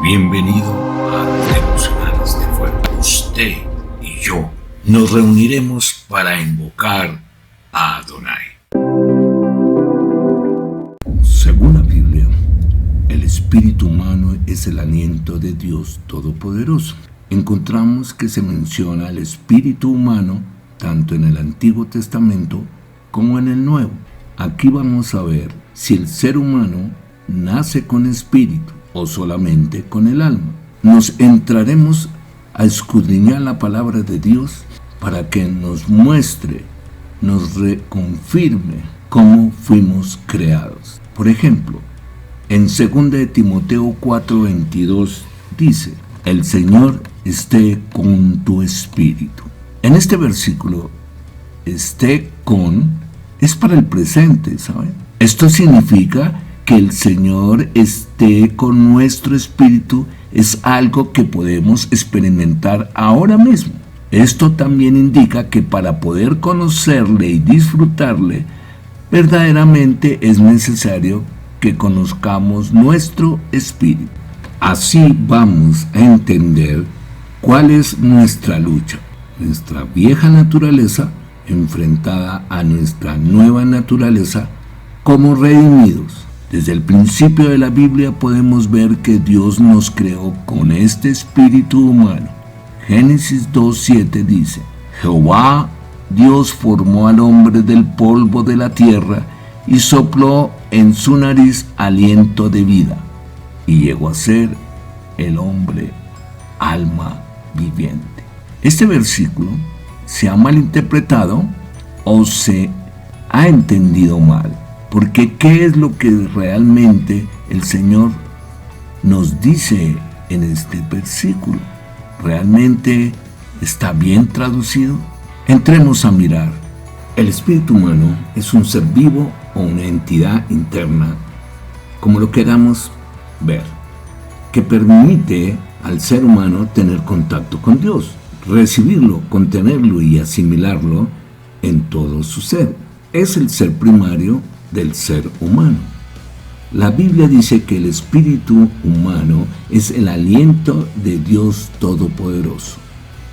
Bienvenido a los devocionales de Fuego. Usted y yo nos reuniremos para invocar a Adonai. Según la Biblia, el espíritu humano es el aliento de Dios Todopoderoso. Encontramos que se menciona el espíritu humano tanto en el Antiguo Testamento como en el Nuevo. Aquí vamos a ver si el ser humano nace con espíritu o solamente con el alma. Nos entraremos a escudriñar la palabra de Dios para que nos muestre, nos reconfirme cómo fuimos creados. Por ejemplo, en 2 de Timoteo 4:22 dice: el Señor esté con tu espíritu. En este versículo, esté con es para el presente, ¿saben? Esto significa que el Señor esté con nuestro espíritu es algo que podemos experimentar ahora mismo. Esto también indica que para poder conocerle y disfrutarle, verdaderamente es necesario que conozcamos nuestro espíritu. Así vamos a entender cuál es nuestra lucha, nuestra vieja naturaleza enfrentada a nuestra nueva naturaleza como redimidos. Desde el principio de la Biblia podemos ver que Dios nos creó con este espíritu humano. Génesis 2:7 dice: Jehová Dios formó al hombre del polvo de la tierra y sopló en su nariz aliento de vida, y llegó a ser el hombre alma viviente. Este versículo se ha malinterpretado o se ha entendido mal. Porque ¿qué es lo que realmente el Señor nos dice en este versículo? ¿Realmente está bien traducido? Entremos a mirar. El espíritu humano es un ser vivo o una entidad interna, como lo queramos ver, que permite al ser humano tener contacto con Dios, recibirlo, contenerlo y asimilarlo en todo su ser. Es el ser primario del ser humano. La Biblia dice que el espíritu humano es el aliento de Dios Todopoderoso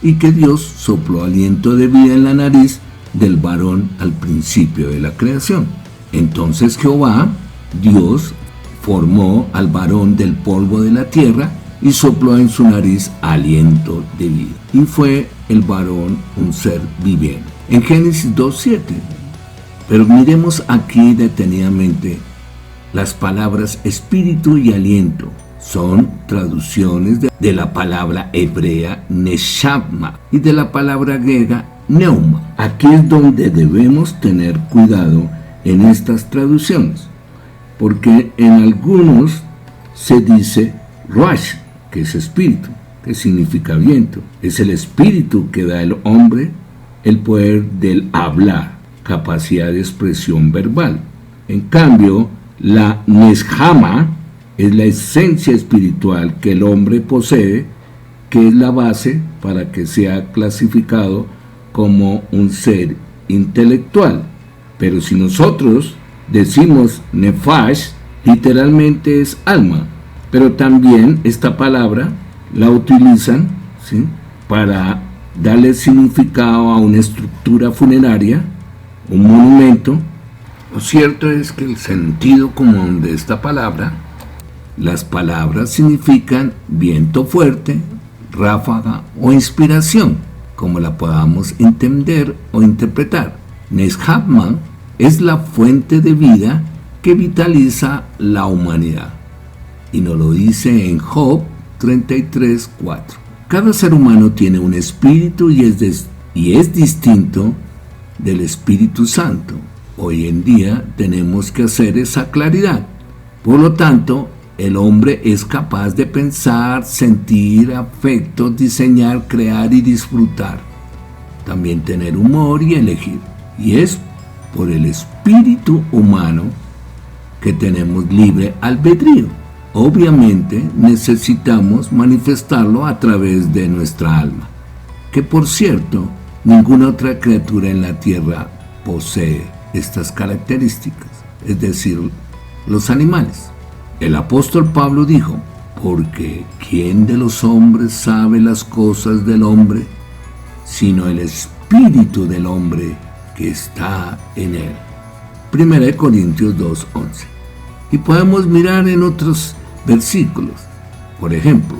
y que Dios sopló aliento de vida en la nariz del varón al principio de la creación. Entonces Jehová, Dios, formó al varón del polvo de la tierra y sopló en su nariz aliento de vida. Y fue el varón un ser viviente. En Génesis 2:7. Pero miremos aquí detenidamente las palabras espíritu y aliento. Son traducciones de la palabra hebrea neshama y de la palabra griega pneuma. Aquí es donde debemos tener cuidado en estas traducciones, porque en algunos se dice ruach, que es espíritu, que significa viento. Es el espíritu que da al hombre el poder del hablar, capacidad de expresión verbal. En cambio, la neshama es la esencia espiritual que el hombre posee, que es la base para que sea clasificado como un ser intelectual. Pero si nosotros decimos nefash, literalmente es alma, pero también esta palabra la utilizan, ¿sí?, para darle significado a una estructura funeraria, un monumento. Lo cierto es que el sentido común de esta palabra, las palabras significan viento fuerte, ráfaga o inspiración, como la podamos entender o interpretar. Neshama es la fuente de vida que vitaliza la humanidad, y nos lo dice en Job 33:4. Cada ser humano tiene un espíritu y es distinto del Espíritu Santo. Hoy en día tenemos que hacer esa claridad. Por lo tanto, el hombre es capaz de pensar, sentir, afectos, diseñar, crear y disfrutar. También tener humor y elegir. Y es por el espíritu humano que tenemos libre albedrío. Obviamente necesitamos manifestarlo a través de nuestra alma, que por cierto, ninguna otra criatura en la tierra posee estas características, es decir, los animales. El apóstol Pablo dijo: porque ¿quién de los hombres sabe las cosas del hombre, sino el espíritu del hombre que está en él? 1 Corintios 2:11. Y podemos mirar en otros versículos. Por ejemplo,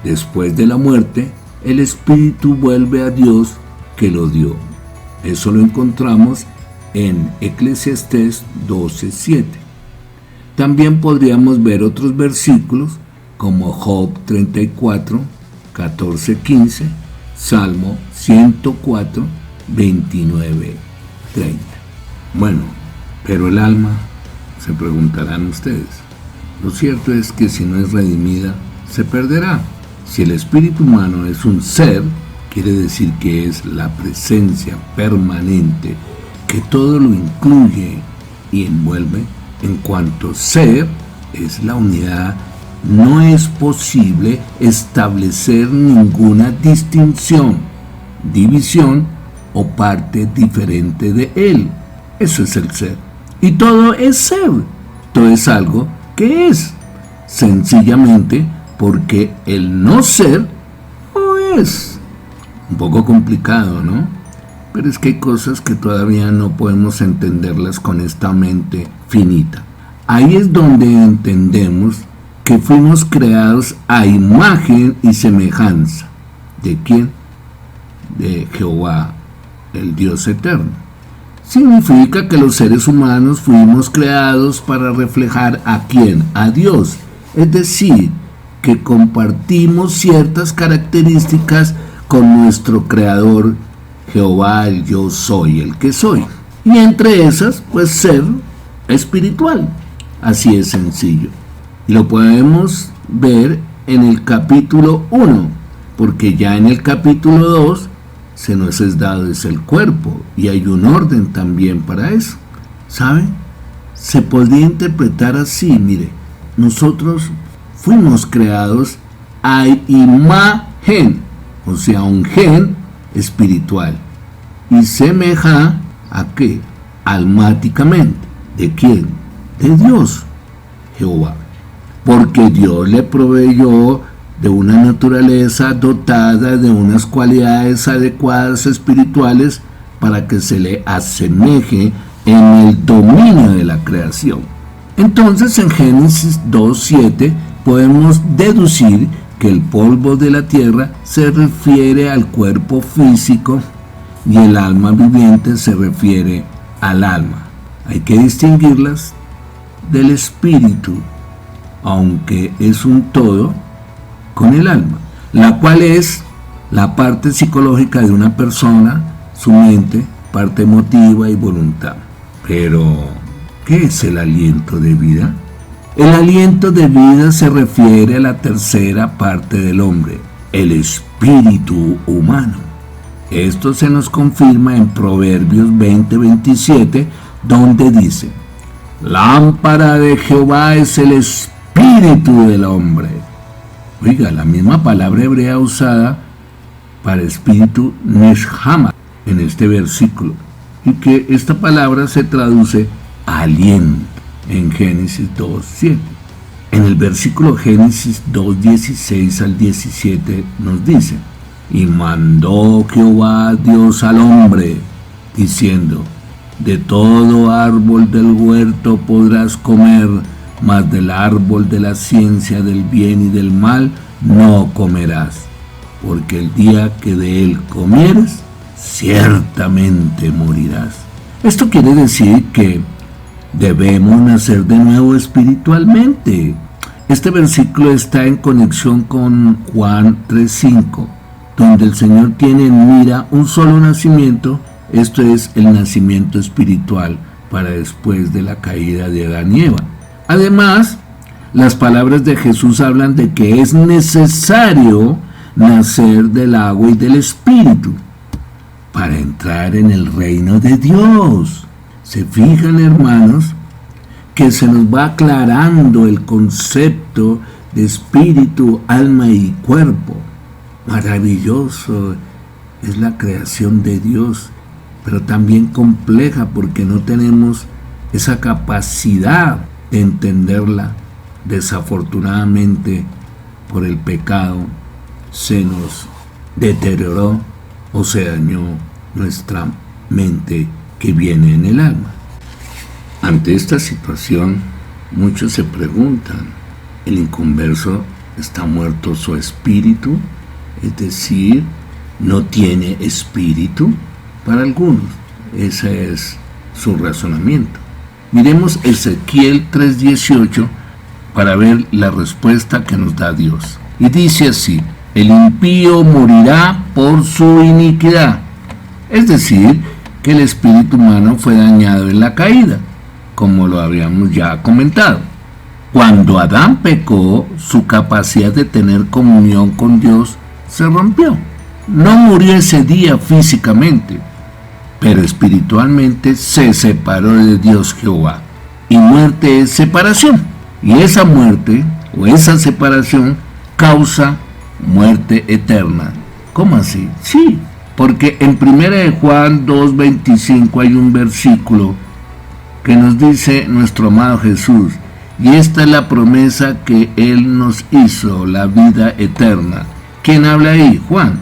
después de la muerte, el espíritu vuelve a Dios que lo dio. Eso lo encontramos en Eclesiastés 12:7. También podríamos ver otros versículos como Job 34, 14-15, Salmo 104, 29, 30. Bueno, pero el alma, se preguntarán ustedes. Lo cierto es que si no es redimida, se perderá. Si el espíritu humano es un ser, quiere decir que es la presencia permanente que todo lo incluye y envuelve. En cuanto ser es la unidad, no es posible establecer ninguna distinción, división o parte diferente de él. Eso es el ser. Y todo es ser. Todo es algo que es. Sencillamente porque el no ser no es. Un poco complicado, ¿no? Pero es que hay cosas que todavía no podemos entenderlas con esta mente finita. Ahí es donde entendemos que fuimos creados a imagen y semejanza. ¿De quién? De Jehová, el Dios eterno. Significa que los seres humanos fuimos creados para reflejar ¿a quién? A Dios. Es decir, que compartimos ciertas características con nuestro Creador, Jehová, el yo soy, el que soy. Y entre esas, pues ser espiritual. Así es sencillo. Y lo podemos ver en el capítulo 1, porque ya en el capítulo 2 se nos es dado es el cuerpo, y hay un orden también para eso. ¿Saben? Se podría interpretar así, mire, nosotros fuimos creados a imagen, o sea, un gen espiritual, y semeja ¿a qué? Almáticamente. ¿De quién? De Dios, Jehová. Porque Dios le proveyó de una naturaleza dotada de unas cualidades adecuadas espirituales para que se le asemeje en el dominio de la creación. Entonces en Génesis 2:7 podemos deducir que el polvo de la tierra se refiere al cuerpo físico y el alma viviente se refiere al alma. Hay que distinguirlas del espíritu, aunque es un todo con el alma, la cual es la parte psicológica de una persona, su mente, parte emotiva y voluntad. Pero, ¿qué es el aliento de vida? El aliento de vida se refiere a la tercera parte del hombre, el espíritu humano. Esto se nos confirma en Proverbios 20:27, donde dice: lámpara de Jehová es el espíritu del hombre. Oiga, la misma palabra hebrea usada para espíritu, neshama, en este versículo, y que esta palabra se traduce aliento en Génesis 2:7. En el versículo Génesis 2:16 al 17 nos dice: y mandó Jehová Dios al hombre, diciendo: de todo árbol del huerto podrás comer, mas del árbol de la ciencia del bien y del mal no comerás, porque el día que de él comieres, ciertamente morirás. Esto quiere decir que debemos nacer de nuevo espiritualmente. Este versículo está en conexión con Juan 3:5, donde el Señor tiene en mira un solo nacimiento. Esto es el nacimiento espiritual para después de la caída de Adán y Eva. Además, las palabras de Jesús hablan de que es necesario nacer del agua y del espíritu para entrar en el reino de Dios. Se fijan, hermanos, que se nos va aclarando el concepto de espíritu, alma y cuerpo. Maravilloso es la creación de Dios, pero también compleja porque no tenemos esa capacidad de entenderla, desafortunadamente, por el pecado se nos deterioró o se dañó nuestra mente que viene en el alma. Ante esta situación, muchos se preguntan, ¿el inconverso está muerto su espíritu? Es decir, ¿no tiene espíritu? Para algunos, ese es su razonamiento. Miremos Ezequiel 3:18 para ver la respuesta que nos da Dios. Y dice así: el impío morirá por su iniquidad. Es decir, que el espíritu humano fue dañado en la caída, como lo habíamos ya comentado. Cuando Adán pecó, su capacidad de tener comunión con Dios se rompió. No murió ese día físicamente, pero espiritualmente se separó de Dios Jehová. Y muerte es separación. Y esa muerte o esa separación causa muerte eterna. ¿Cómo así? Sí, porque en 1 Juan 2:25 hay un versículo que nos dice nuestro amado Jesús, y esta es la promesa que Él nos hizo, la vida eterna. ¿Quién habla ahí? Juan.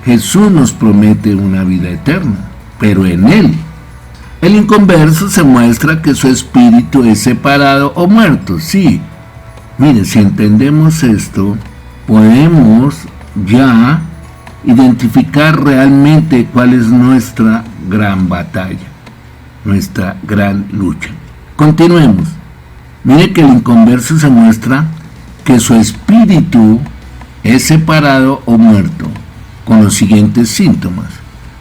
Jesús nos promete una vida eterna, pero en Él. El inconverso se muestra que su espíritu es separado o muerto, sí. Mire, si entendemos esto, podemos ya identificar realmente cuál es nuestra gran batalla, nuestra gran lucha. Continuemos. Mire que el inconverso se muestra que su espíritu es separado o muerto, con los siguientes síntomas.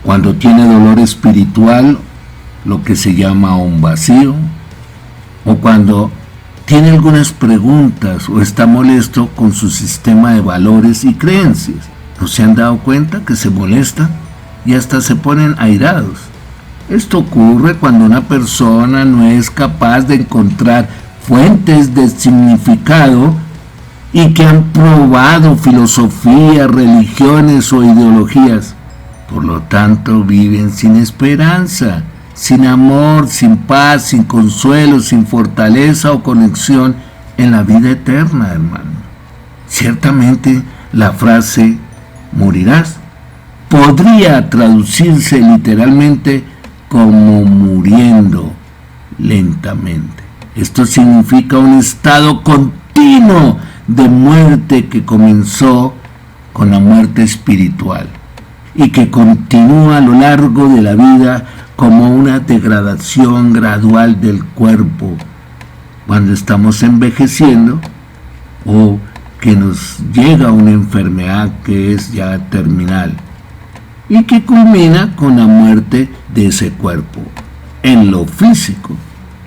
Cuando tiene dolor espiritual, lo que se llama un vacío, o cuando tiene algunas preguntas o está molesto con su sistema de valores y creencias. ¿No se han dado cuenta que se molestan y hasta se ponen airados? Esto ocurre cuando una persona no es capaz de encontrar fuentes de significado y que han probado filosofías, religiones o ideologías. Por lo tanto, viven sin esperanza, sin amor, sin paz, sin consuelo, sin fortaleza o conexión en la vida eterna, hermano. Ciertamente, la frase morirás podría traducirse literalmente como muriendo lentamente. Esto significa un estado continuo de muerte que comenzó con la muerte espiritual y que continúa a lo largo de la vida como una degradación gradual del cuerpo cuando estamos envejeciendo o que nos llega una enfermedad que es ya terminal y que culmina con la muerte de ese cuerpo en lo físico.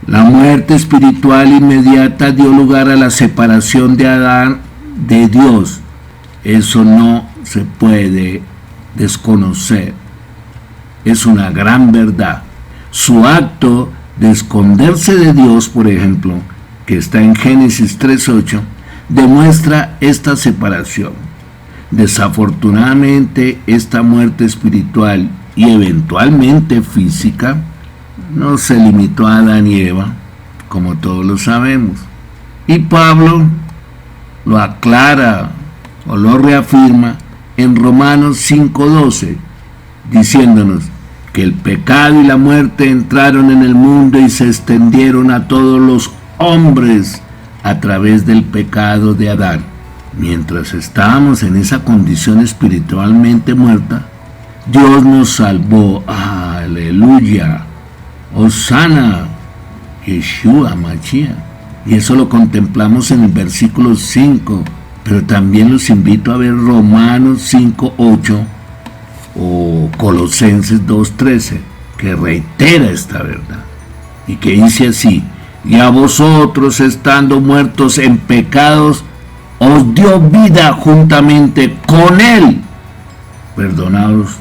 La muerte espiritual inmediata dio lugar a la separación de Adán de Dios. Eso no se puede desconocer. Es una gran verdad. Su acto de esconderse de Dios, por ejemplo, que está en Génesis 3:8, demuestra esta separación. Desafortunadamente, esta muerte espiritual y eventualmente física no se limitó a Adán y Eva, como todos lo sabemos. Y Pablo lo aclara o lo reafirma en Romanos 5:12, diciéndonos que el pecado y la muerte entraron en el mundo y se extendieron a todos los hombres a través del pecado de Adán. Mientras estábamos en esa condición espiritualmente muerta, Dios nos salvó. ¡Aleluya! Hosana, Yeshua, Mashiach. Y eso lo contemplamos en el versículo 5, pero también los invito a ver Romanos 5:8 o Colosenses 2:13, que reitera esta verdad y que dice así: y a vosotros, estando muertos en pecados, os dio vida juntamente con Él, perdonados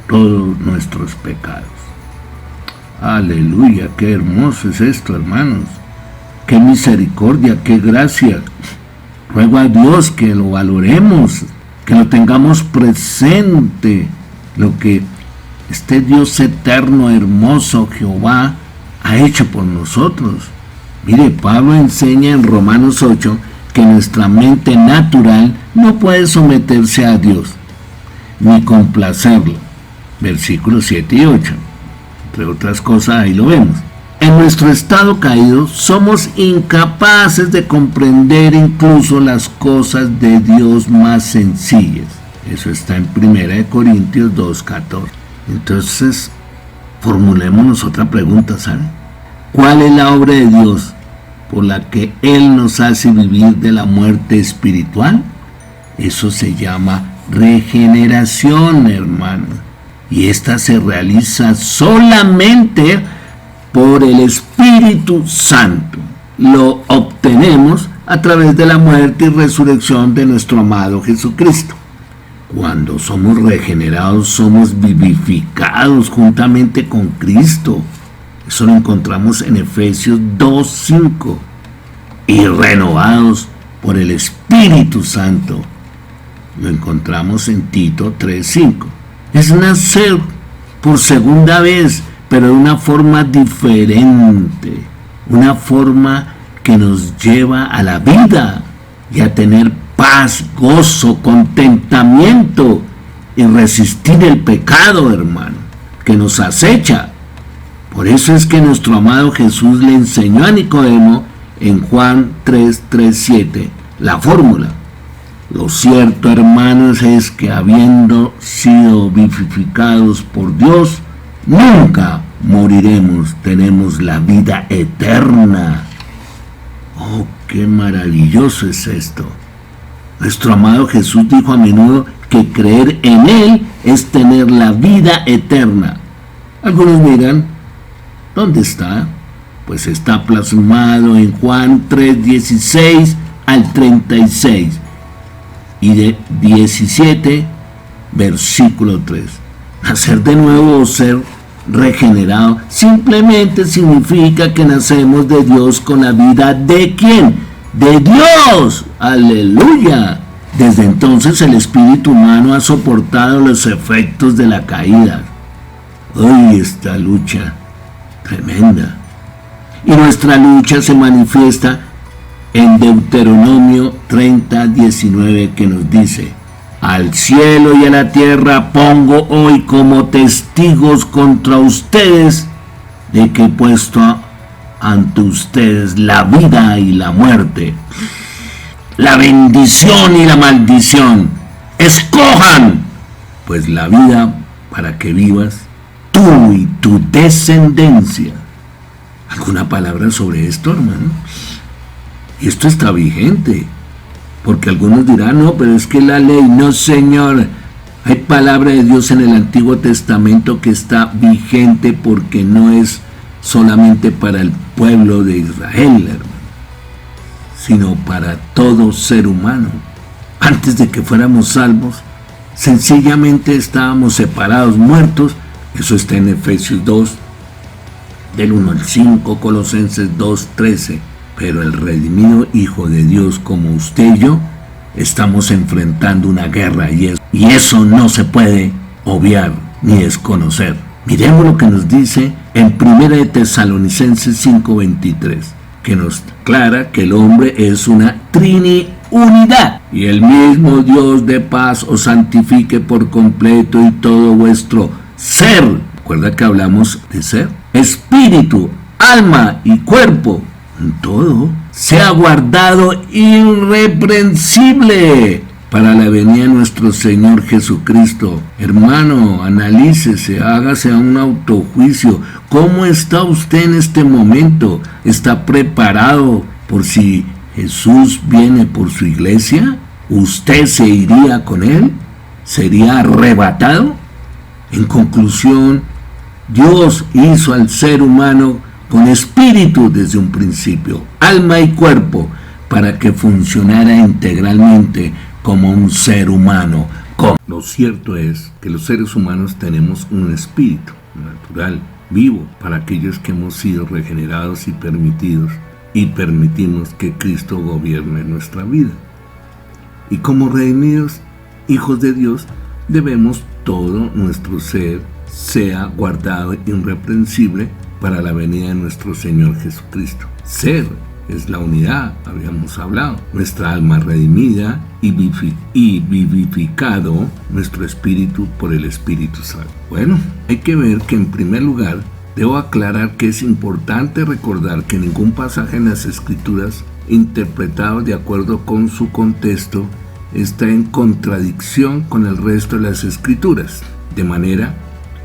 todos nuestros pecados. Aleluya, qué hermoso es esto, hermanos. Qué misericordia, qué gracia. Ruego a Dios que lo valoremos, que lo tengamos presente, lo que este Dios eterno, hermoso, Jehová, ha hecho por nosotros. Mire, Pablo enseña en Romanos 8 que nuestra mente natural no puede someterse a Dios, ni complacerlo. Versículos 7 y 8. Entre otras cosas, ahí lo vemos. En nuestro estado caído somos incapaces de comprender incluso las cosas de Dios más sencillas. Eso está en 1 Corintios 2:14. Entonces, formulémonos otra pregunta, ¿saben? ¿Cuál es la obra de Dios por la que Él nos hace vivir de la muerte espiritual? Eso se llama regeneración, hermanos. Y esta se realiza solamente por el Espíritu Santo. Lo obtenemos a través de la muerte y resurrección de nuestro amado Jesucristo. Cuando somos regenerados, somos vivificados juntamente con Cristo. Eso lo encontramos en Efesios 2:5. Y renovados por el Espíritu Santo. Lo encontramos en Tito 3:5. Es nacer por segunda vez, pero de una forma diferente, una forma que nos lleva a la vida y a tener paz, gozo, contentamiento y resistir el pecado, hermano, que nos acecha. Por eso es que nuestro amado Jesús le enseñó a Nicodemo en Juan 3:7 la fórmula. Lo cierto, hermanos, es que habiendo sido vivificados por Dios, nunca moriremos, tenemos la vida eterna. Oh, qué maravilloso es esto. Nuestro amado Jesús dijo a menudo que creer en Él es tener la vida eterna. Algunos miran, ¿dónde está? Pues está plasmado en Juan 3:16 al 36 y de 17, versículo 3. Nacer de nuevo o ser regenerado simplemente significa que nacemos de Dios con la vida ¿de quién? De Dios. Aleluya. Desde entonces el espíritu humano ha soportado los efectos de la caída. Hoy esta lucha tremenda. Y nuestra lucha se manifiesta en Deuteronomio 30:19, que nos dice: al cielo y a la tierra pongo hoy como testigos contra ustedes de que he puesto ante ustedes la vida y la muerte, la bendición y la maldición. Escojan pues la vida para que vivas tú y tu descendencia. ¿Alguna palabra sobre esto, hermano? Y esto está vigente, porque algunos dirán, no, pero es que la ley, no, señor. Hay palabra de Dios en el Antiguo Testamento que está vigente porque no es solamente para el pueblo de Israel, hermano, sino para todo ser humano. Antes de que fuéramos salvos, sencillamente estábamos separados, muertos. Eso está en Efesios 2, del 1 al 5, Colosenses 2:13. Pero el redimido Hijo de Dios como usted y yo estamos enfrentando una guerra y eso no se puede obviar ni desconocer. Miremos lo que nos dice en 1 Tesalonicenses 5:23, que nos aclara que el hombre es una triniunidad. Y el mismo Dios de paz os santifique por completo y todo vuestro ser. ¿Recuerda que hablamos de ser? Espíritu, alma y cuerpo, todo sea guardado irreprensible para la venida de nuestro Señor Jesucristo. Hermano, analícese, hágase un autojuicio. ¿Cómo está usted en este momento? ¿Está preparado por si Jesús viene por su iglesia? ¿Usted se iría con Él? ¿Sería arrebatado? En conclusión, Dios hizo al ser humano con espíritu desde un principio, alma y cuerpo, para que funcionara integralmente como un ser humano. Lo cierto es que los seres humanos tenemos un espíritu natural, vivo, para aquellos que hemos sido regenerados y permitimos que Cristo gobierne nuestra vida. Y como redimidos, hijos de Dios, debemos todo nuestro ser sea guardado irreprensible para la venida de nuestro Señor Jesucristo. Ser es la unidad, habíamos hablado. Nuestra alma redimida y vivificado nuestro espíritu por el Espíritu Santo. Bueno, hay que ver que en primer lugar debo aclarar que es importante recordar que ningún pasaje en las Escrituras, interpretado de acuerdo con su contexto, está en contradicción con el resto de las Escrituras, de manera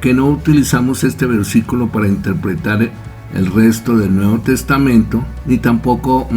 que no utilizamos este versículo para interpretar el resto del Nuevo Testamento, ni tampoco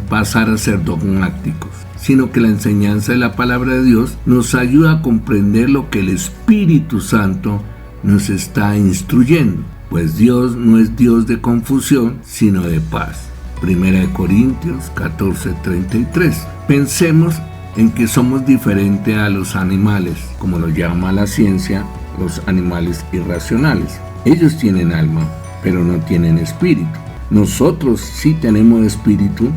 pasar a ser dogmáticos, sino que la enseñanza de la palabra de Dios nos ayuda a comprender lo que el Espíritu Santo nos está instruyendo, pues Dios no es Dios de confusión, sino de paz. 1 Corintios 14:33. Pensemos en que somos diferentes a los animales, como lo llama la ciencia, los animales irracionales. Ellos tienen alma, pero no tienen espíritu. Nosotros sí tenemos espíritu,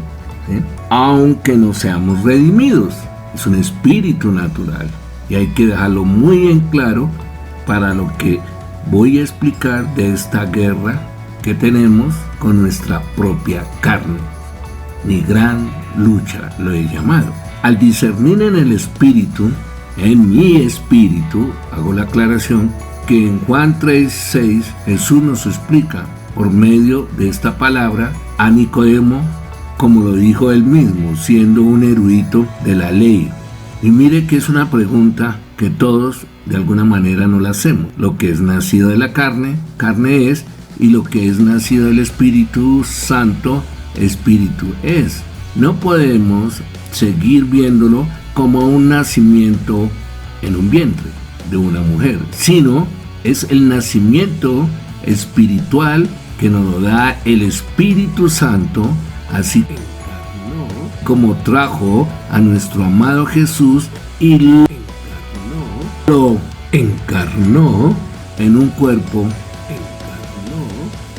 aunque no seamos redimidos. Es un espíritu natural y hay que dejarlo muy en claro para lo que voy a explicar de esta guerra que tenemos con nuestra propia carne. Mi gran lucha lo he llamado. Al discernir en el espíritu, en mi espíritu, hago la aclaración que en Juan 3:6 Jesús nos explica por medio de esta palabra a Nicodemo, como lo dijo él mismo, siendo un erudito de la ley. Y mire que es una pregunta que todos de alguna manera no la hacemos. Lo que es nacido de la carne, carne es, y lo que es nacido del Espíritu Santo, espíritu es. No podemos seguir viéndolo como un nacimiento en un vientre de una mujer, sino es el nacimiento espiritual que nos lo da el Espíritu Santo, así como trajo a nuestro amado Jesús y lo encarnó en un cuerpo,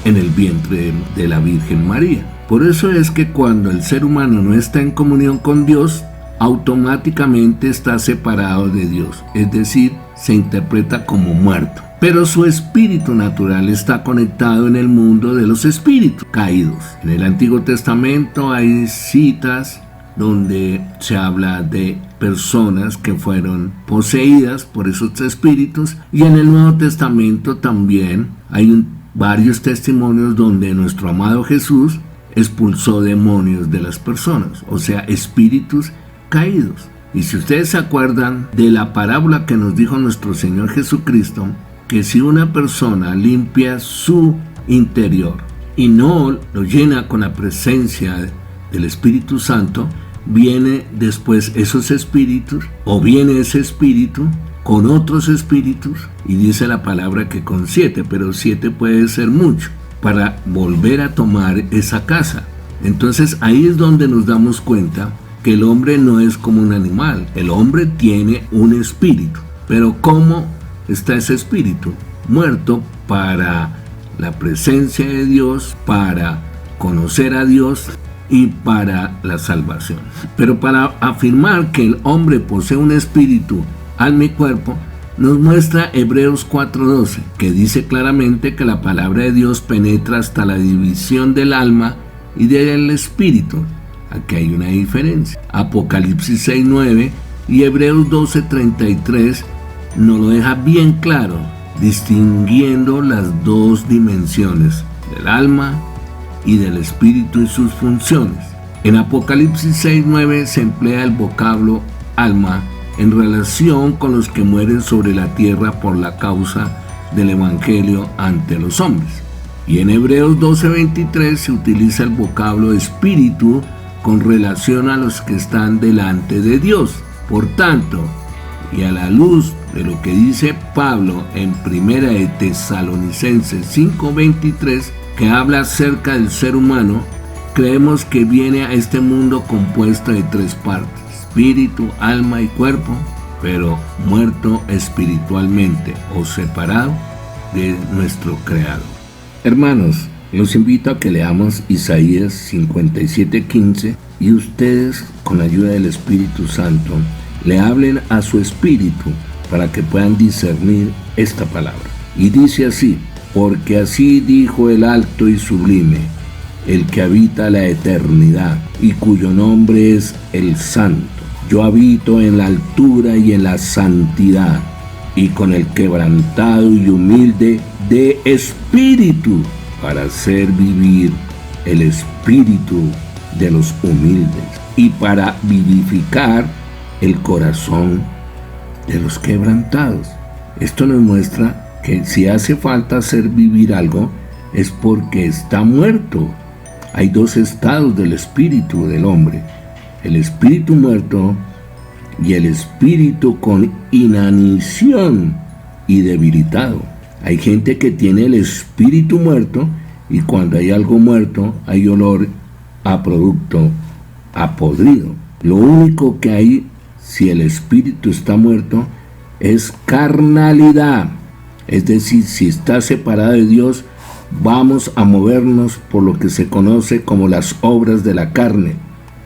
en el vientre de la Virgen María. Por eso es que cuando el ser humano no está en comunión con Dios, automáticamente está separado de Dios, es decir, se interpreta como muerto. Pero su espíritu natural está conectado en el mundo de los espíritus caídos. En el Antiguo Testamento hay citas donde se habla de personas que fueron poseídas por esos espíritus, y en el Nuevo Testamento también hay varios testimonios donde nuestro amado Jesús expulsó demonios de las personas, o sea, espíritus caídos. Y si ustedes se acuerdan de la parábola que nos dijo nuestro Señor Jesucristo, que si una persona limpia su interior y no lo llena con la presencia del Espíritu Santo, viene después esos espíritus, o viene ese espíritu con otros espíritus, y dice la palabra que con 7, pero 7 puede ser mucho, para volver a tomar esa casa. Entonces ahí es donde nos damos cuenta que el hombre no es como un animal. El hombre tiene un espíritu, pero ¿cómo está ese espíritu? Muerto para la presencia de Dios, para conocer a Dios y para la salvación. Pero para afirmar que el hombre posee un espíritu, alma y cuerpo, nos muestra Hebreos 4:12, que dice claramente que la palabra de Dios penetra hasta la división del alma y del espíritu. Aquí hay una diferencia. Apocalipsis 6:9 y Hebreos 12:33 nos lo deja bien claro, distinguiendo las dos dimensiones del alma y del espíritu y sus funciones. En Apocalipsis 6:9 se emplea el vocablo alma en relación con los que mueren sobre la tierra por la causa del Evangelio ante los hombres. Y en Hebreos 12:23 se utiliza el vocablo espíritu con relación a los que están delante de Dios. Por tanto, y a la luz de lo que dice Pablo en 1 de Tesalonicenses 5:23, que habla acerca del ser humano, creemos que viene a este mundo compuesto de 3 partes: espíritu, alma y cuerpo, pero muerto espiritualmente o separado de nuestro Creador. Hermanos, los invito a que leamos Isaías 57:15 y ustedes, con la ayuda del Espíritu Santo, le hablen a su espíritu para que puedan discernir esta palabra. Y dice así: porque así dijo el alto y sublime, el que habita la eternidad y cuyo nombre es el Santo. Yo habito en la altura y en la santidad, y con el quebrantado y humilde de espíritu, para hacer vivir el espíritu de los humildes y para vivificar el corazón de los quebrantados. Esto nos muestra que si hace falta hacer vivir algo, es porque está muerto. Hay dos estados del espíritu del hombre: el espíritu muerto y el espíritu con inanición y debilitado. Hay gente que tiene el espíritu muerto, y cuando hay algo muerto hay olor a producto a podrido. Lo único que hay, si el espíritu está muerto, es carnalidad. Es decir, si está separada de Dios, vamos a movernos por lo que se conoce como las obras de la carne,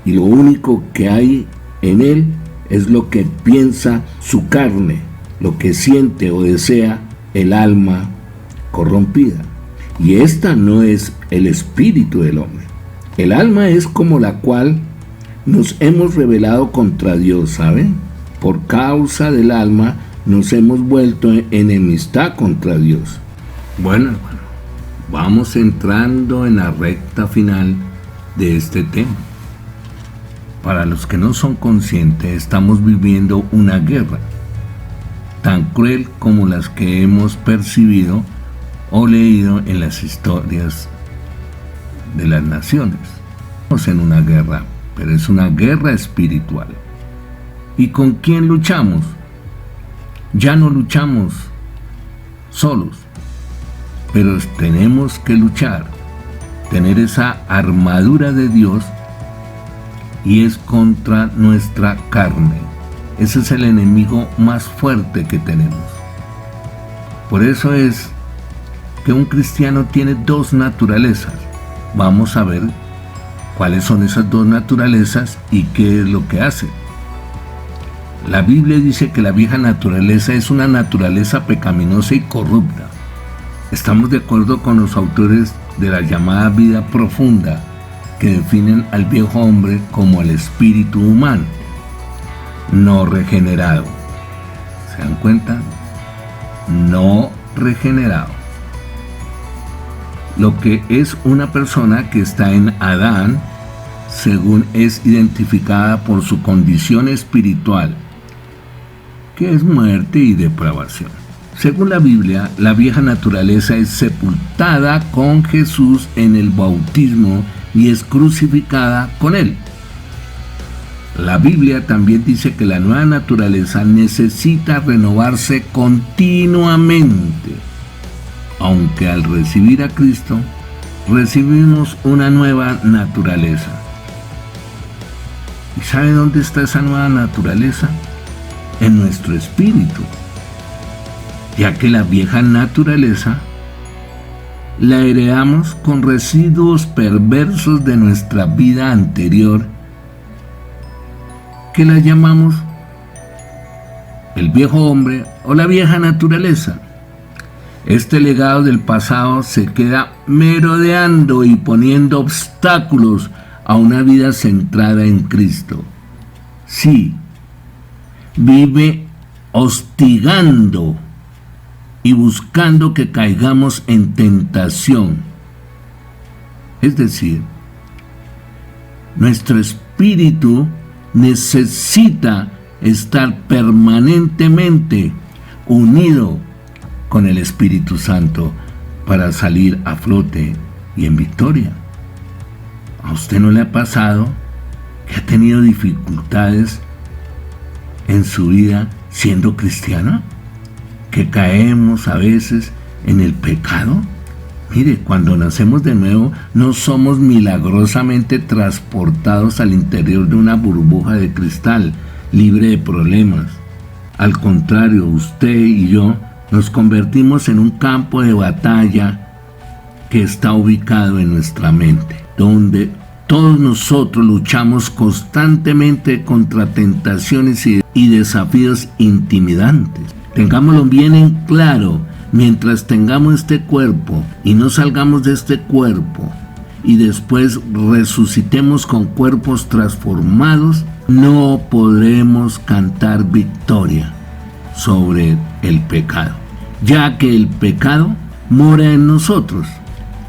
y lo único que hay en él es lo que piensa su carne, lo que siente o desea el alma corrompida. Y esta no es el espíritu del hombre. El alma es como la cual nos hemos rebelado contra Dios, ¿saben? Por causa del alma nos hemos vuelto en enemistad contra Dios. Bueno, hermano, vamos entrando en la recta final de este tema. Para los que no son conscientes, estamos viviendo una guerra tan cruel como las que hemos percibido o leído en las historias de las naciones. Estamos en una guerra, pero es una guerra espiritual. ¿Y con quién luchamos? Ya no luchamos solos, pero tenemos que luchar, tener esa armadura de Dios, y es contra nuestra carne. Ese es el enemigo más fuerte que tenemos. Por eso es que un cristiano tiene dos naturalezas. Vamos a ver cuáles son esas dos naturalezas y qué es lo que hace. La Biblia dice que la vieja naturaleza es una naturaleza pecaminosa y corrupta. Estamos de acuerdo con los autores de la llamada vida profunda, que definen al viejo hombre como el espíritu humano, no regenerado. ¿Se dan cuenta? No regenerado. Lo que es una persona que está en Adán, según es identificada por su condición espiritual, que es muerte y depravación. Según la Biblia, la vieja naturaleza es sepultada con Jesús en el bautismo y es crucificada con él. La Biblia también dice que la nueva naturaleza necesita renovarse continuamente. Aunque al recibir a Cristo, recibimos una nueva naturaleza. ¿Y sabe dónde está esa nueva naturaleza? En nuestro espíritu. Ya que la vieja naturaleza la heredamos con residuos perversos de nuestra vida anterior, que la llamamos el viejo hombre o la vieja naturaleza. Este legado del pasado se queda merodeando y poniendo obstáculos a una vida centrada en Cristo. Sí, vive hostigando y buscando que caigamos en tentación. Es decir, nuestro espíritu necesita estar permanentemente unido con el Espíritu Santo para salir a flote y en victoria. ¿A usted no le ha pasado que ha tenido dificultades en su vida siendo cristiano? Que caemos a veces en el pecado. Mire, cuando nacemos de nuevo, no somos milagrosamente transportados al interior de una burbuja de cristal, libre de problemas. Al contrario, usted y yo nos convertimos en un campo de batalla que está ubicado en nuestra mente, donde todos nosotros luchamos constantemente contra tentaciones y desafíos intimidantes. Tengámoslo bien en claro: mientras tengamos este cuerpo y no salgamos de este cuerpo y después resucitemos con cuerpos transformados, no podremos cantar victoria sobre el pecado, ya que el pecado mora en nosotros.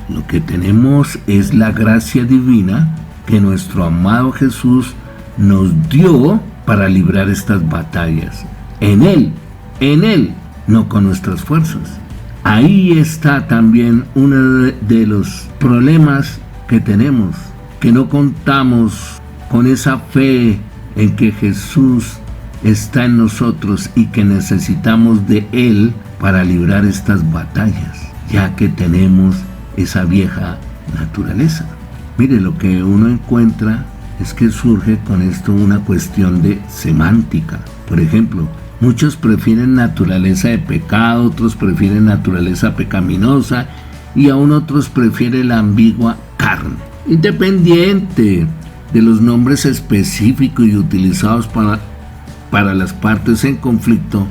Lo que tenemos es la gracia divina que nuestro amado Jesús nos dio para librar estas batallas. En Él, no con nuestras fuerzas. Ahí está también uno de los problemas que tenemos, que no contamos con esa fe en que Jesús está en nosotros y que necesitamos de Él para librar estas batallas, ya que tenemos esa vieja naturaleza. Mire, lo que uno encuentra es que surge con esto una cuestión de semántica. Por ejemplo, muchos prefieren naturaleza de pecado, otros prefieren naturaleza pecaminosa y aún otros prefieren la ambigua carne. Independiente de los nombres específicos y utilizados para las partes en conflicto,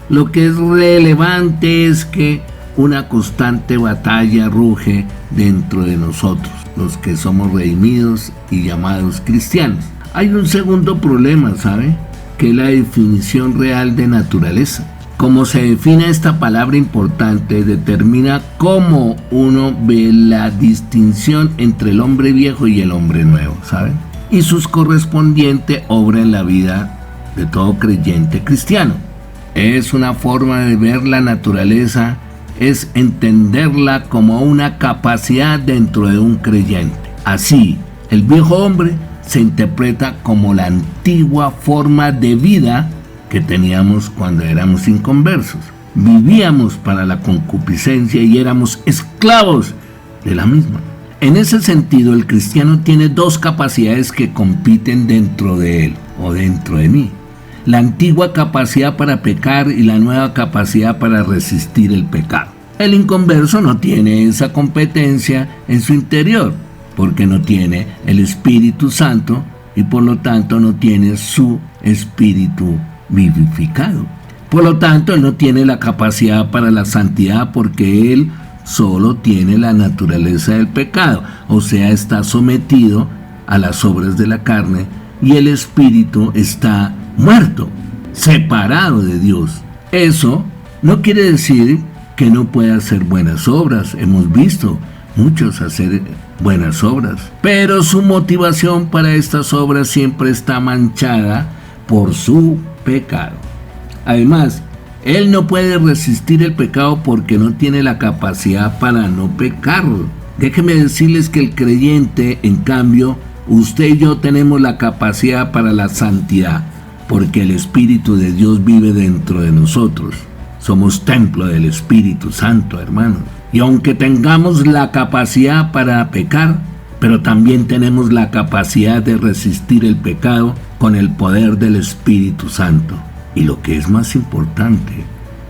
lo que es relevante es que una constante batalla ruge dentro de nosotros, los que somos redimidos y llamados cristianos. Hay un segundo problema, ¿sabe? Que es la definición real de naturaleza. Como se define esta palabra importante, determina cómo uno ve la distinción entre el hombre viejo y el hombre nuevo, ¿saben? Y sus correspondientes obra en la vida de todo creyente cristiano. Es una forma de ver la naturaleza, es entenderla como una capacidad dentro de un creyente. Así, el viejo hombre se interpreta como la antigua forma de vida que teníamos cuando éramos inconversos. Vivíamos para la concupiscencia y éramos esclavos de la misma. En ese sentido, el cristiano tiene dos capacidades que compiten dentro de él o dentro de mí. La antigua capacidad para pecar y la nueva capacidad para resistir el pecado. El inconverso no tiene esa competencia en su interior, porque no tiene el Espíritu Santo y por lo tanto no tiene su espíritu vivificado. Por lo tanto, él no tiene la capacidad para la santidad porque él solo tiene la naturaleza del pecado, o sea, está sometido a las obras de la carne y el espíritu está muerto, separado de Dios. Eso no quiere decir que no pueda hacer buenas obras. Hemos visto muchos hacer buenas obras, pero su motivación para estas obras siempre está manchada por su pecado. Además, él no puede resistir el pecado porque no tiene la capacidad para no pecar. Déjenme decirles que el creyente, en cambio, usted y yo tenemos la capacidad para la santidad, porque el Espíritu de Dios vive dentro de nosotros. Somos templo del Espíritu Santo, hermanos. Y aunque tengamos la capacidad para pecar, pero también tenemos la capacidad de resistir el pecado con el poder del Espíritu Santo. Y lo que es más importante,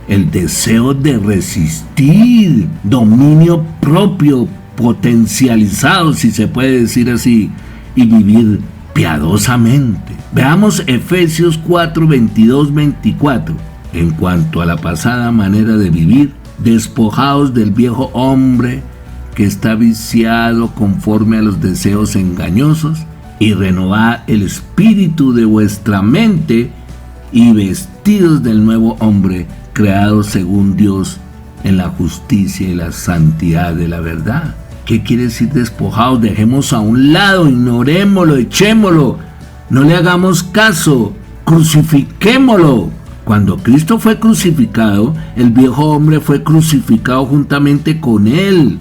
el deseo de resistir, dominio propio, potencializado, si se puede decir así, y vivir piadosamente. Veamos Efesios 4, 22, 24. En cuanto a la pasada manera de vivir, despojaos del viejo hombre que está viciado conforme a los deseos engañosos y renovad el espíritu de vuestra mente y vestidos del nuevo hombre creado según Dios en la justicia y la santidad de la verdad. ¿Qué quiere decir despojados? Dejemos a un lado, ignorémoslo, echémoslo, no le hagamos caso, crucifiquémoslo. Cuando Cristo fue crucificado, el viejo hombre fue crucificado juntamente con Él.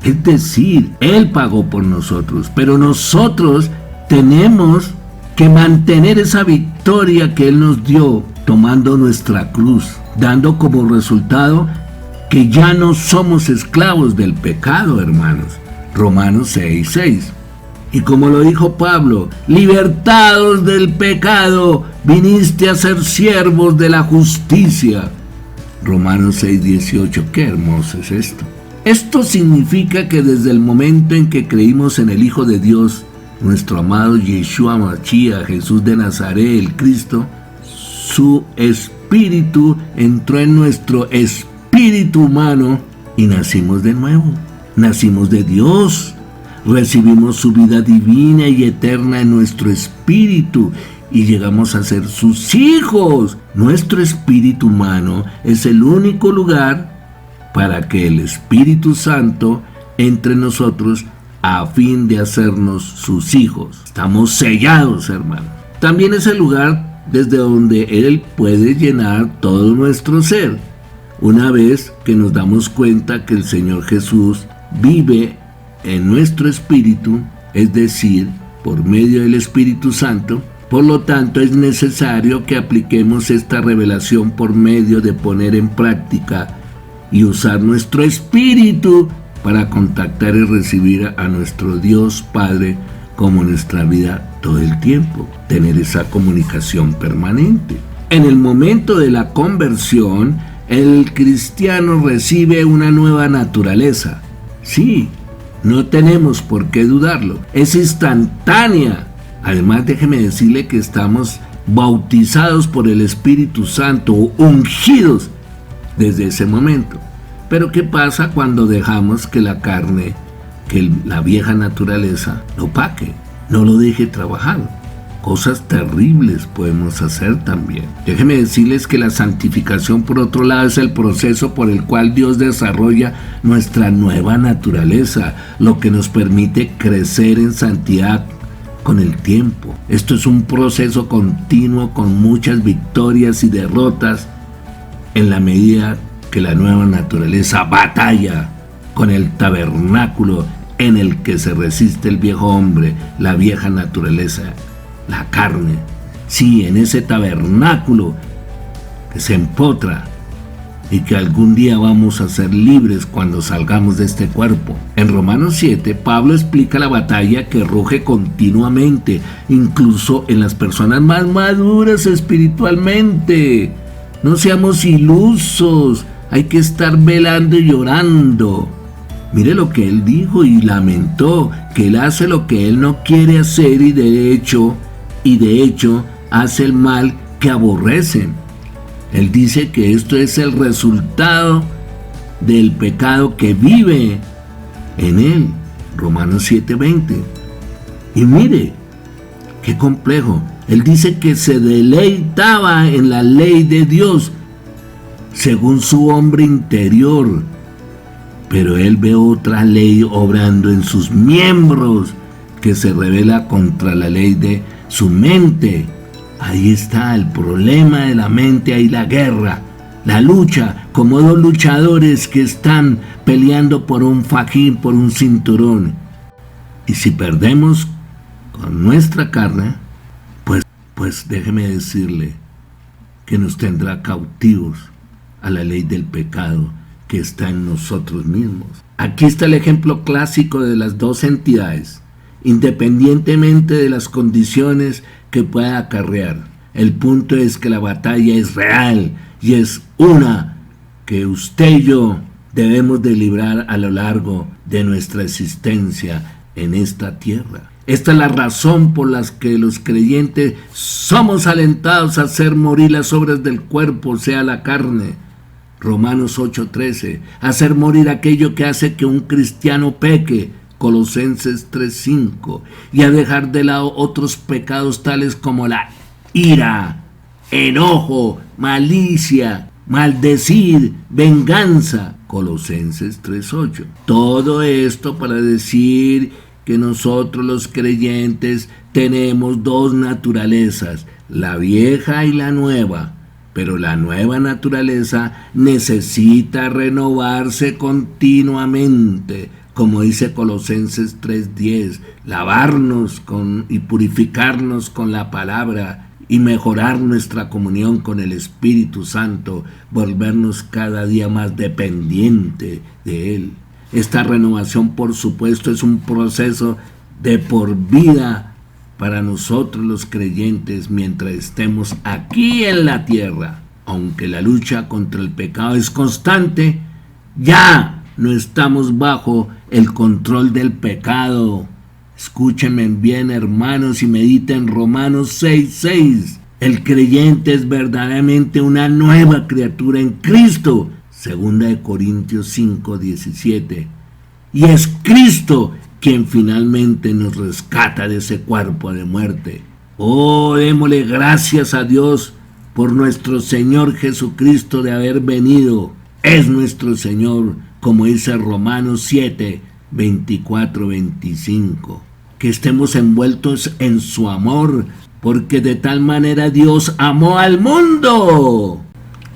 Es decir, Él pagó por nosotros, pero nosotros tenemos que mantener esa victoria que Él nos dio, tomando nuestra cruz, dando como resultado que ya no somos esclavos del pecado, hermanos. Romanos 6, 6. Y como lo dijo Pablo, libertados del pecado, viniste a ser siervos de la justicia. Romanos 6, 18. Qué hermoso es esto. Esto significa que desde el momento en que creímos en el Hijo de Dios, nuestro amado Yeshua Mashiach, Jesús de Nazaret, el Cristo, su espíritu entró en nuestro espíritu humano y nacimos de nuevo. Nacimos de Dios. recibimos su vida divina y eterna en nuestro espíritu y llegamos a ser sus hijos. Nuestro espíritu humano es el único lugar para que el Espíritu Santo entre nosotros a fin de hacernos sus hijos. Estamos sellados, hermano. También es el lugar desde donde Él puede llenar todo nuestro ser. Una vez que nos damos cuenta que el Señor Jesús vive en nuestro espíritu, es decir, por medio del Espíritu Santo, por lo tanto es necesario que apliquemos esta revelación por medio de poner en práctica y usar nuestro espíritu para contactar y recibir a nuestro Dios Padre como nuestra vida todo el tiempo, tener esa comunicación permanente. En el momento de la conversión, el cristiano recibe una nueva naturaleza. Sí, no tenemos por qué dudarlo, es instantánea. Además, déjeme decirle que estamos bautizados por el Espíritu Santo, ungidos desde ese momento. Pero ¿qué pasa cuando dejamos que la carne, que la vieja naturaleza, lo opaque, no lo deje trabajar? Cosas terribles podemos hacer también. Déjenme decirles que la santificación, por otro lado, es el proceso por el cual Dios desarrolla nuestra nueva naturaleza, lo que nos permite crecer en santidad con el tiempo. Esto es un proceso continuo con muchas victorias y derrotas en la medida que la nueva naturaleza batalla con el tabernáculo en el que se resiste el viejo hombre, la vieja naturaleza, la carne. Sí, en ese tabernáculo que se empotra y que algún día vamos a ser libres cuando salgamos de este cuerpo. En Romanos 7, Pablo explica la batalla que ruge continuamente, incluso en las personas más maduras espiritualmente. No seamos ilusos, hay que estar velando y llorando. Mire lo que él dijo y lamentó, que él hace lo que él no quiere hacer y de hecho hace el mal que aborrecen. Él dice que esto es el resultado del pecado que vive en él. Romanos 7:20. Y mire, qué complejo. Él dice que se deleitaba en la ley de Dios, según su hombre interior. Pero él ve otra ley obrando en sus miembros, que se revela contra la ley de su mente. Ahí está el problema de la mente, ahí la guerra, la lucha, como dos luchadores que están peleando por un fajín, por un cinturón. Y si perdemos con nuestra carne, pues déjeme decirle que nos tendrá cautivos a la ley del pecado que está en nosotros mismos. Aquí está el ejemplo clásico de las dos entidades, independientemente de las condiciones que pueda acarrear. El punto es que la batalla es real y es una que usted y yo debemos de librar a lo largo de nuestra existencia en esta tierra. Esta es la razón por la que los creyentes somos alentados a hacer morir las obras del cuerpo, o sea, la carne. Romanos 8:13, hacer morir aquello que hace que un cristiano peque. Colosenses 3:5, y a dejar de lado otros pecados tales como la ira, enojo, malicia, maldecir, venganza. Colosenses 3:8. Todo esto para decir que nosotros los creyentes tenemos dos naturalezas, la vieja y la nueva. Pero la nueva naturaleza necesita renovarse continuamente, como dice Colosenses 3:10, lavarnos y purificarnos con la palabra y mejorar nuestra comunión con el Espíritu Santo, volvernos cada día más dependiente de Él. Esta renovación, por supuesto, es un proceso de por vida para nosotros los creyentes mientras estemos aquí en la tierra. Aunque la lucha contra el pecado es constante, ya no estamos bajo el control del pecado. Escúchenme bien, hermanos, y mediten Romanos 6:6. El creyente es verdaderamente una nueva criatura en Cristo. 2 Corintios 5:17. Y es Cristo quien finalmente nos rescata de ese cuerpo de muerte. Oh, démosle gracias a Dios por nuestro Señor Jesucristo de haber venido. Es nuestro Señor, como dice Romanos 7, 24, 25. Que estemos envueltos en su amor, porque de tal manera Dios amó al mundo.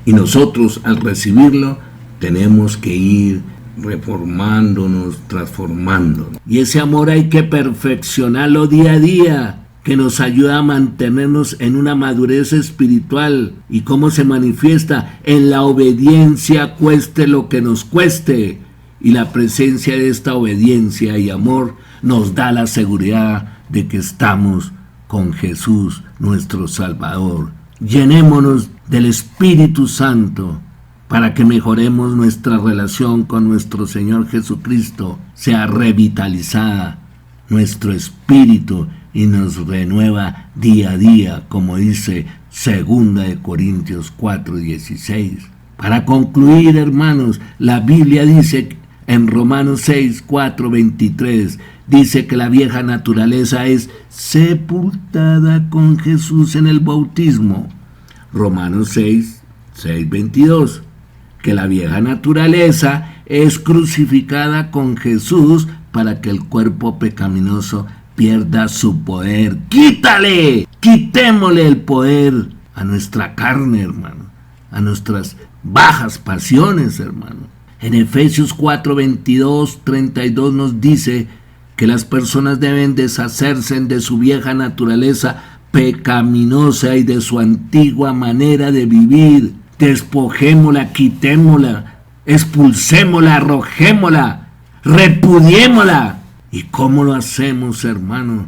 Y nosotros, al recibirlo, tenemos que ir reformándonos, transformándonos. Y ese amor hay que perfeccionarlo día a día, que nos ayuda a mantenernos en una madurez espiritual. ¿Y cómo se manifiesta? En la obediencia, cueste lo que nos cueste. Y la presencia de esta obediencia y amor nos da la seguridad de que estamos con Jesús, nuestro Salvador. Llenémonos del Espíritu Santo para que mejoremos nuestra relación con nuestro Señor Jesucristo, sea revitalizada nuestro espíritu y nos renueva día a día, como dice 2 Corintios 4:16. Para concluir, hermanos, la Biblia dice en Romanos 6:4-23, dice que la vieja naturaleza es sepultada con Jesús en el bautismo. Romanos 6:22, que la vieja naturaleza es crucificada con Jesús para que el cuerpo pecaminoso pierda su poder. Quitémosle el poder a nuestra carne, hermano, a nuestras bajas pasiones, hermano. En Efesios 4:22-32 nos dice que las personas deben deshacerse de su vieja naturaleza pecaminosa y de su antigua manera de vivir. Despojémosla, quitémosla, expulsémosla, arrojémosla, repudiémosla. ¿Y cómo lo hacemos, hermano?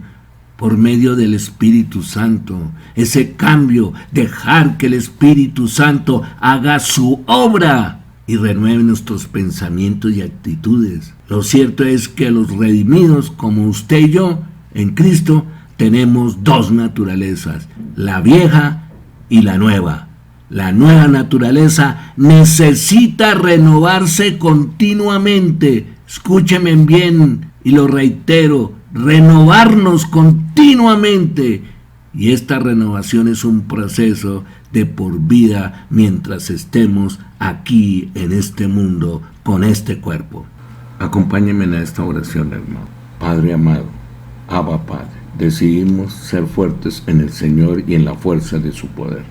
Por medio del Espíritu Santo. Ese cambio, dejar que el Espíritu Santo haga su obra y renueve nuestros pensamientos y actitudes. Lo cierto es que los redimidos, como usted y yo, en Cristo, tenemos dos naturalezas, la vieja y la nueva. La nueva naturaleza necesita renovarse continuamente. Escúcheme bien y lo reitero, renovarnos continuamente. Y esta renovación es un proceso de por vida mientras estemos aquí en este mundo con este cuerpo. Acompáñenme en esta oración, hermano. Padre amado, Abba Padre, decidimos ser fuertes en el Señor y en la fuerza de su poder.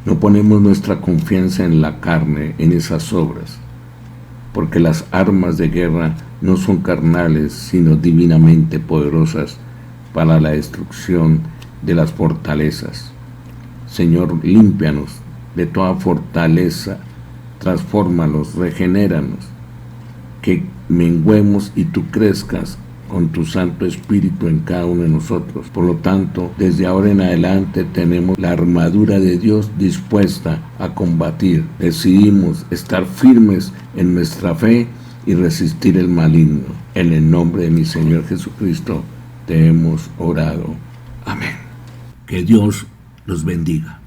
No ponemos nuestra confianza en la carne, en esas obras, porque las armas de guerra no son carnales, sino divinamente poderosas para la destrucción de las fortalezas. Señor, límpianos de toda fortaleza, transfórmanos, regenéranos, que menguemos y tú crezcas con tu Santo Espíritu en cada uno de nosotros. Por lo tanto, desde ahora en adelante tenemos la armadura de Dios dispuesta a combatir. Decidimos estar firmes en nuestra fe y resistir el maligno. En el nombre de mi Señor Jesucristo te hemos orado. Amén. Que Dios los bendiga.